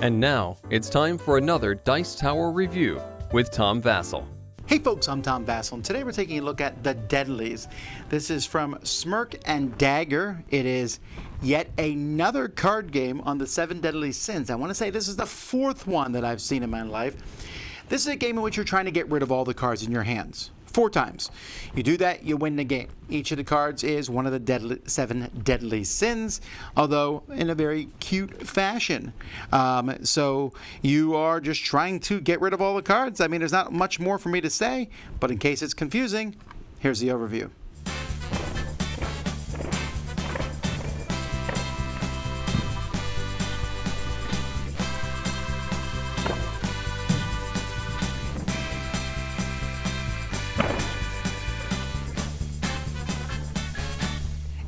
And now, it's time for another Dice Tower review with Tom Vasel. Hey folks, I'm Tom Vasel, and today we're taking a look at the Deadlies. This is from Smirk and Dagger. It is yet another card game on the 7 Deadly Sins. I want to say this is the 4th one that I've seen in my life. This is a game in which you're trying to get rid of all the cards in your hands. 4 times. You do that, you win the game. Each of the cards is one of the 7 Deadly Sins, although in a very cute fashion. So you are just trying to get rid of all the cards. I mean, there's not much more for me to say, but in case it's confusing, here's the overview.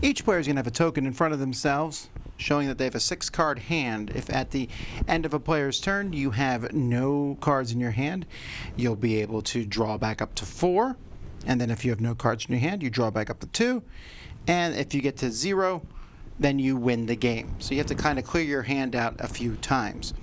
Each player is going to have a token in front of themselves showing that they have a 6-card hand. If at the end of a player's turn you have no cards in your hand, you'll be able to draw back up to 4. And then if you have no cards in your hand, you draw back up to 2. And if you get to 0, then you win the game. So you have to kind of clear your hand out a few times.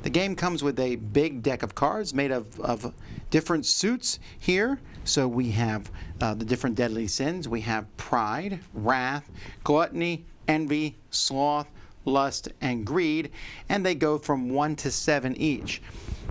The game comes with a big deck of cards made of different suits here. So we have the different deadly sins. We have pride, wrath, gluttony, envy, sloth, lust, and greed. And they go from 1 to 7 each.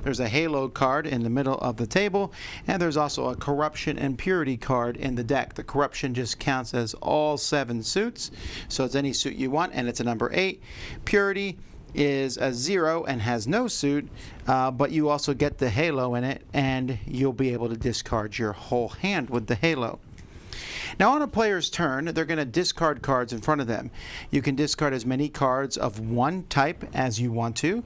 There's a halo card in the middle of the table, and there's also a corruption and purity card in the deck. The corruption just counts as all 7 suits, so it's any suit you want, and it's a number 8. Purity is a 0 and has no suit, but you also get the halo in it, and you'll be able to discard your whole hand with the halo. Now on a player's turn, they're going to discard cards in front of them. You can discard as many cards of one type as you want to.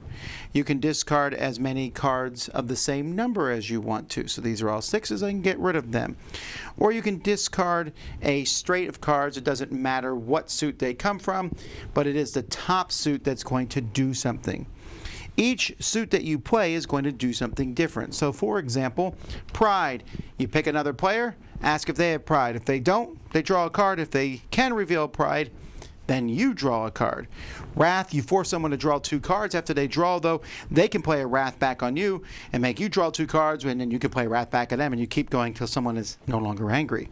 You can discard as many cards of the same number as you want to. So these are all 6s, I can get rid of them. Or you can discard a straight of cards. It doesn't matter what suit they come from, but it is the top suit that's going to do something. Each suit that you play is going to do something different. So for example, pride. You pick another player, ask if they have pride. If they don't, they draw a card. If they can reveal pride, then you draw a card. Wrath, you force someone to draw 2 cards. After they draw, though, they can play a wrath back on you and make you draw 2 cards, and then you can play wrath back at them, and you keep going until someone is no longer angry.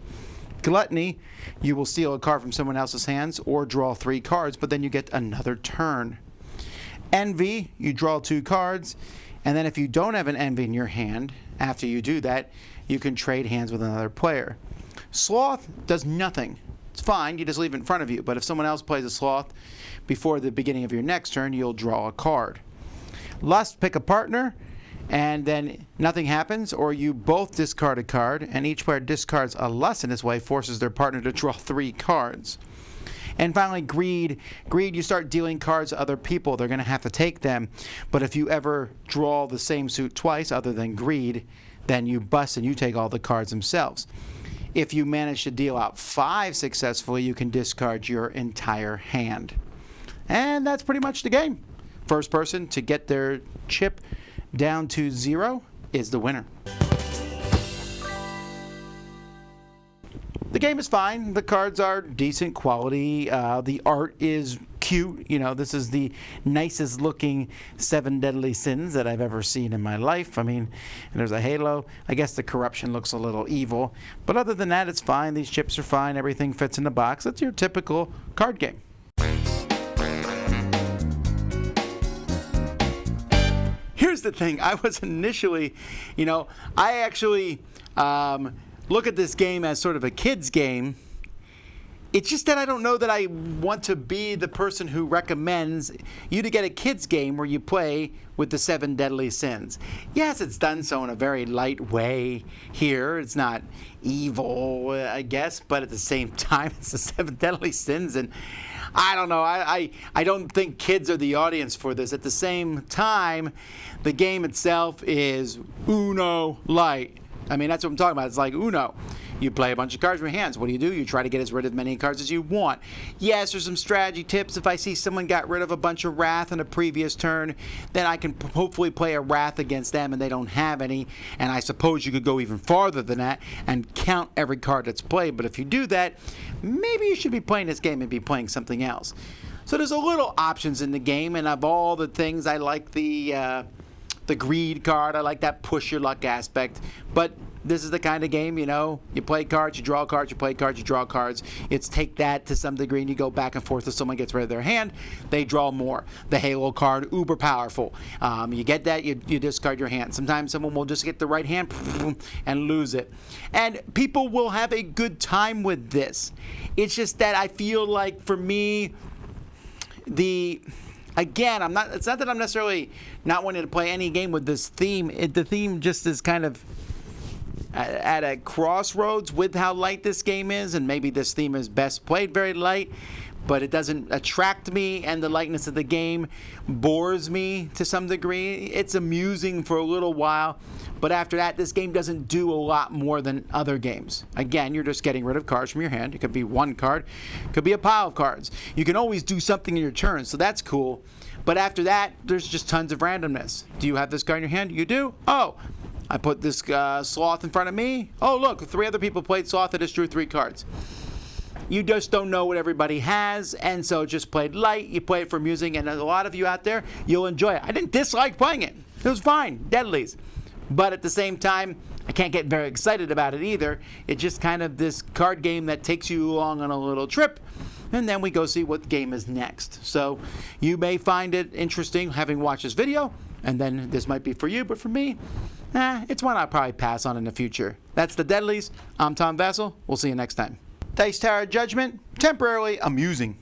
Gluttony, you will steal a card from someone else's hands or draw 3 cards, but then you get another turn. Envy, you draw 2 cards, and then if you don't have an envy in your hand, after you do that, you can trade hands with another player. Sloth does nothing. It's fine, you just leave it in front of you, but if someone else plays a sloth before the beginning of your next turn, you'll draw a card. Lust, pick a partner, and then nothing happens, or you both discard a card, and each player discards a lust in this way, forces their partner to draw 3 cards. And finally, greed. Greed, you start dealing cards to other people. They're going to have to take them. But if you ever draw the same suit twice, other than greed, then you bust and you take all the cards themselves. If you manage to deal out 5 successfully, you can discard your entire hand. And that's pretty much the game. First person to get their chip down to 0 is the winner. The game is fine. The cards are decent quality. The art is cute. You know, this is the nicest looking 7 Deadly Sins that I've ever seen in my life. I mean, there's a halo. I guess the corruption looks a little evil. But other than that, it's fine. These chips are fine. Everything fits in the box. It's your typical card game. Here's the thing. I was initially, I actually look at this game as sort of a kid's game. It's just that I don't know that I want to be the person who recommends you to get a kid's game where you play with the 7 Deadly Sins. Yes, it's done so in a very light way here. It's not evil, I guess, but at the same time, it's the 7 Deadly Sins, and I don't know. I don't think kids are the audience for this. At the same time, the game itself is Uno light. I mean, that's what I'm talking about. It's like Uno. You play a bunch of cards in your hands. What do? You try to get as rid of many cards as you want. Yes, there's some strategy tips. If I see someone got rid of a bunch of Wrath in a previous turn, then I can hopefully play a Wrath against them and they don't have any. And I suppose you could go even farther than that and count every card that's played. But if you do that, maybe you should be playing this game and be playing something else. So there's a little options in the game, and of all the things, I like the greed card. I like that push your luck aspect. But this is the kind of game, you play cards, you draw cards, you play cards, you draw cards. It's take that to some degree, and you go back and forth. If someone gets rid of their hand, they draw more. The Halo card, uber powerful. You get that, you discard your hand. Sometimes someone will just get the right hand and lose it. And people will have a good time with this. It's just that I feel like, for me, again, it's not that I'm necessarily not wanting to play any game with this theme. The theme just is kind of at a crossroads with how light this game is, and maybe this theme is best played very light, but it doesn't attract me, and the lightness of the game bores me to some degree. It's amusing for a little while, but after that, this game doesn't do a lot more than other games. Again, you're just getting rid of cards from your hand. It could be one card, it could be a pile of cards. You can always do something in your turn, so that's cool. But after that, there's just tons of randomness. Do you have this card in your hand? You do? Oh, I put this sloth in front of me. Oh, look, 3 other people played sloth. I just drew 3 cards. You just don't know what everybody has, and so just played light. You play it for amusing, and a lot of you out there, you'll enjoy it. I didn't dislike playing it. It was fine. Deadlies. But at the same time, I can't get very excited about it either. It's just kind of this card game that takes you along on a little trip, and then we go see what game is next. So you may find it interesting having watched this video, and then this might be for you, but for me, it's one I'll probably pass on in the future. That's the Deadlies. I'm Tom Vasel. We'll see you next time. Dice Tower Judgment, temporarily amusing.